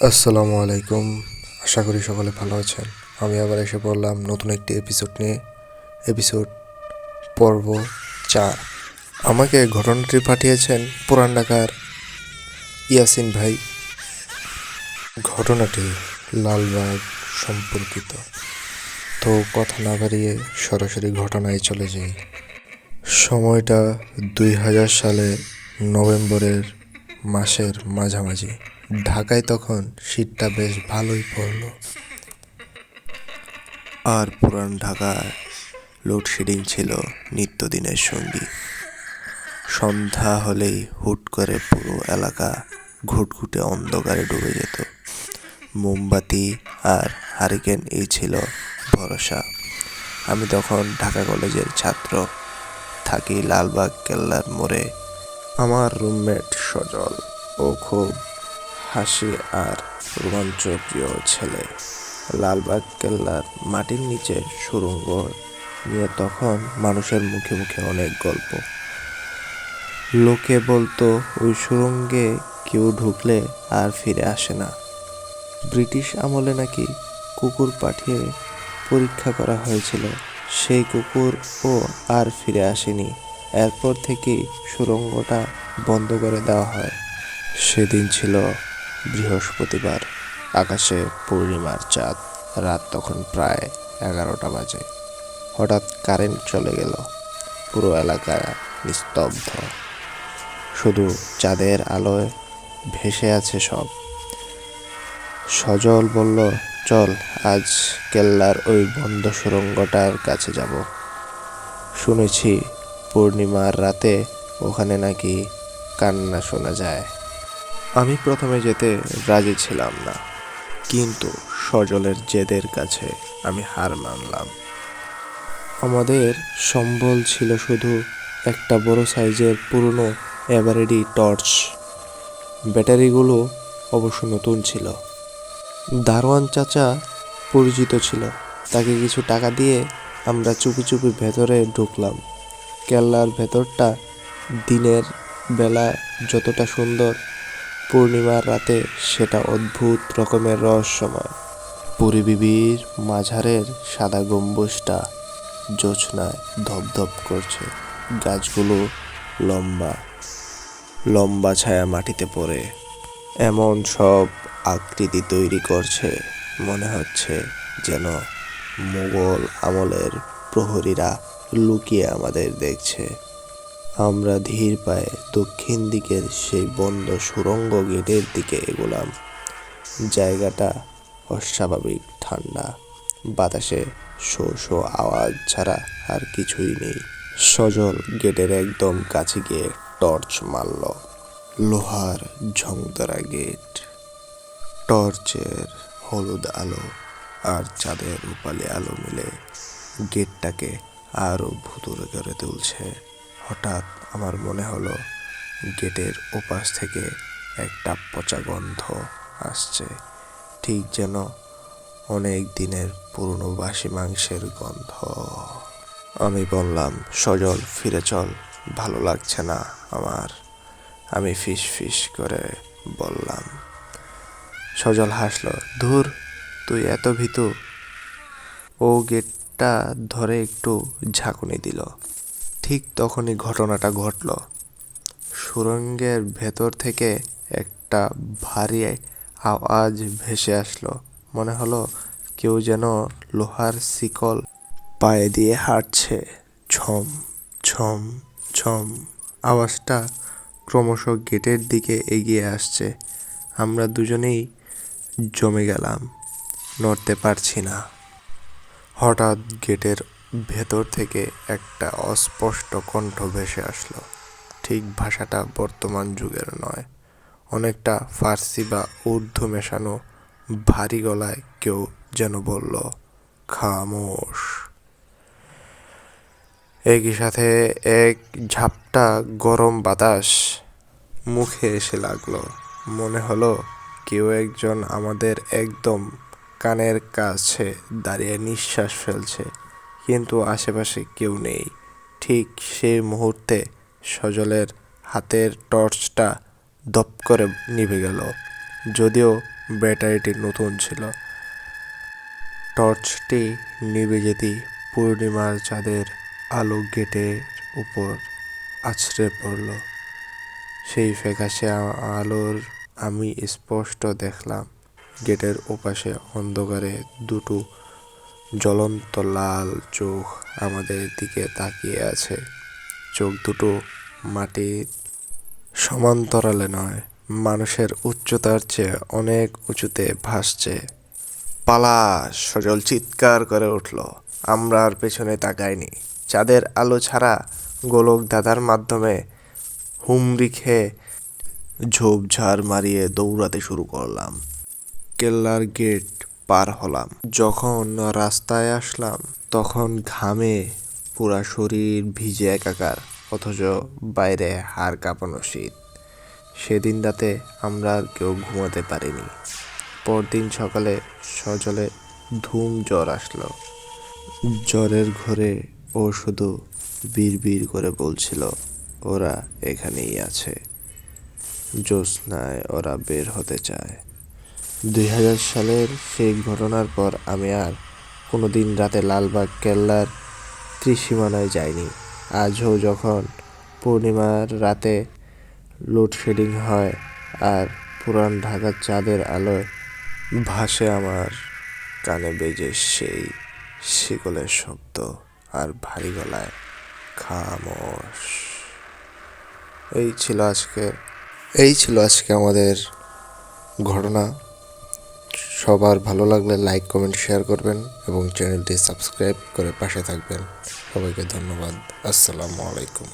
আসসালামু আলাইকুম। আশা করি সকলে ভালো আছেন। আমি আবার এসে পড়লাম নতুন একটি এপিসোড নিয়ে। এপিসোড পর্ব 4। আমাকে ঘটনাটি পাঠিয়েছেন পুরান ঢাকার ইয়াসিন ভাই। ঘটনাটি লালবাগ সম্পর্কিত। তো কথা না বাড়িয়ে সরাসরি ঘটনায় চলে যাই। সময়টা 2000 সালে নভেম্বরের মাসের মাঝামাঝি। ঢাকায় তখন শীতটা বেশ ভালোই পড়ল। আর পুরান ঢাকায় লোডশেডিং ছিল নিত্যদিনের সঙ্গী। সন্ধ্যা হলেই হুট করে পুরো এলাকা ঘুটঘুটে অন্ধকারে ডুবে যেত। মোমবাতি আর হারিকেন এই ছিল ভরসা। আমি তখন ঢাকা কলেজের ছাত্র, থাকি লালবাগ কেল্লার মোড়ে। আমার রুমমেট সজল, ও খুব হাসি আর রোমাঞ্চপ্রিয় ছেলে। লালবাগ কেল্লার মাটির নিচে সুড়ঙ্গ নিয়ে তখন মানুষের মুখে মুখে অনেক গল্প। লোকে বলতো ওই সুড়ঙ্গে কেউ ঢুকলে আর ফিরে আসে না। ব্রিটিশ আমলে নাকি কুকুর পাঠিয়ে পরীক্ষা করা হয়েছিল, সেই কুকুরও আর ফিরে আসেনি। এরপর থেকেই সুড়ঙ্গটা বন্ধ করে দেওয়া হয়। সেদিন ছিল বৃহস্পতিবার, আকাশে পূর্ণিমার চাঁদ। রাত তখন প্রায় 11টা বাজে। হঠাৎ কারেন্ট চলে গেল। পুরো এলাকা নিস্তব্ধ, শুধু চাঁদের আলোয় ভেসে আছে সব। সজল বলল, চল আজ কেল্লার ওই বন্ধ সুড়ঙ্গটার কাছে যাব। শুনেছি পূর্ণিমার রাতে ওখানে নাকি কান্না শোনা যায়। আমি প্রথমে যেতে রাজি ছিলাম না, কিন্তু সজলের জেদের কাছে আমি হার মানলাম। আমাদের সম্বল ছিল শুধু একটা বড় সাইজের পুরনো এভারেডি টর্চ। ব্যাটারিগুলো অবশ্য নতুন ছিল। দারোয়ান চাচা পরিচিত ছিল, তাকে কিছু টাকা দিয়ে আমরা চুপি চুপি ভেতরে ঢুকলাম। কেল্লার ভেতরটা দিনের বেলা যতটা সুন্দর, পূর্ণিমার রাতে সেটা অদ্ভুত রকমের রহস্যময়। পরিবিবির মাঝারের সাদা গম্বুজটা জোছনায় ধপধপ করছে। গাছগুলো লম্বা লম্বা ছায়া মাটিতে পড়ে এমন সব আকৃতি তৈরি করছে, মনে হচ্ছে যেন মোগল আমলের প্রহরীরা লুকিয়ে আমাদের দেখছে। আমরা ধীর পায়ে দক্ষিণ দিকের সেই বন্ধ সুড়ঙ্গ গেটের দিকে এগোলাম। জায়গাটা অস্বাভাবিক ঠান্ডা, বাতাসে শো শো আওয়াজ ছাড়া আর কিছুই নেই। সজল গেটের একদম কাছে গিয়ে টর্চ মারল। লোহার ঝংধরা গেট। টর্চের হলুদ আলো আর চাঁদের রূপালি আলো মিলে গেটটাকে আরো ভুতুড়ে করে তুলছে। হঠাৎ আমার মনে হলো গেটের ওপাশ থেকে একটা পচা গন্ধ আসছে, ঠিক যেন অনেক দিনের পুরনো বাসি মাংসের গন্ধ। আমি বললাম, সজল ফিরে চল, ভালো লাগছে না আমার। আমি ফিস ফিস করে বললাম। সজল হাসল, ধুর, তুই এত ভীতু। ও গেটটা ধরে একটু ঝাঁকুনি দিল। ঠিক তখনই ঘটনাটা ঘটল। সুড়ঙ্গের ভেতর থেকে একটা ভারী আওয়াজ ভেসে আসলো। মনে হলো কেউ যেন লোহার শিকল পায়ে দিয়ে হাঁটছে। ছম ছম ছম। আওয়াজটা ক্রমশ গেটের দিকে এগিয়ে আসছে। আমরা দুজনেই জমে গেলাম, নড়তে পারছি না। হঠাৎ গেটের ভেতর থেকে একটা অস্পষ্ট কণ্ঠ ভেসে আসলো। ঠিক ভাষাটা বর্তমান যুগের নয়, অনেকটা ফার্সি বা উর্দু মেশানো। ভারী গলায় কেউ যেন বলল, খামোশ। একই সাথে এক ঝাপটা গরম বাতাস মুখে এসে লাগলো। মনে হলো কেউ একজন আমাদের একদম কানের কাছে দাঁড়িয়ে নিঃশ্বাস ফেলছে, কিন্তু আশেপাশে কেউ নেই। ঠিক সেই মুহূর্তে সজলের হাতের টর্চটা দপ করে নিভে গেল। যদিও ব্যাটারিটি নতুন ছিল। টর্চটি নিভে যেতেই পূর্ণিমার চাঁদের আলো গেটের উপর আছড়ে পড়ল। সেই ফ্যাকাশে আলোর আমি স্পষ্ট দেখলাম গেটের ওপাশে অন্ধকারে দুটো জ্বলন্ত লাল চোখ আমাদের দিকে তাকিয়ে আছে। চোখ দুটো মাটির সমান্তরালে নয়, মানুষের উচ্চতার চেয়ে অনেক উঁচুতে ভাসছে। পালা! সজল চিৎকার করে উঠল। আমরা আর পেছনে তাকাইনি। চাঁদের আলো ছাড়া গোলক ধাঁধার মাধ্যমে হুমড়ি খেয়ে ঝোপঝাড় মারিয়ে দৌড়াতে শুরু করলাম। কেল্লার গেট পার হলাম। যখন রাস্তায় আসলাম তখন ঘামে পুরা শরীর ভিজে একাকার, অথচ বাইরে হাড় কাঁপানো শীত। সেদিন রাতে আমরা আর কেউ ঘুমাতে পারিনি। পরদিন সকালে সজলে ধুম জ্বর আসলো। জ্বরের ঘোরে ও শুধু বিড়বিড় করে বলছিল, ওরা এখানেই আছে, জ্যোৎস্নায় ওরা বের হতে চায়। 2000 সালের সেই ঘটনার পর আমি আর কোনোদিন রাতে লালবাগ কেল্লার ত্রিসীমানায় যাইনি। আজও যখন পূর্ণিমার রাতে লোডশেডিং হয় আর পুরান ঢাকার চাঁদের আলোয় ভাসে, আমার কানে বেজে সেই শিকলের শব্দ আর ভারী গলায় খামোশ। এই ছিল আজকে আমাদের ঘটনা। সবার ভালো লাগলে লাইক, কমেন্ট, শেয়ার করবেন এবং চ্যানেলটি সাবস্ক্রাইব করে পাশে থাকবেন। সবাইকে ধন্যবাদ। আসসালামু আলাইকুম।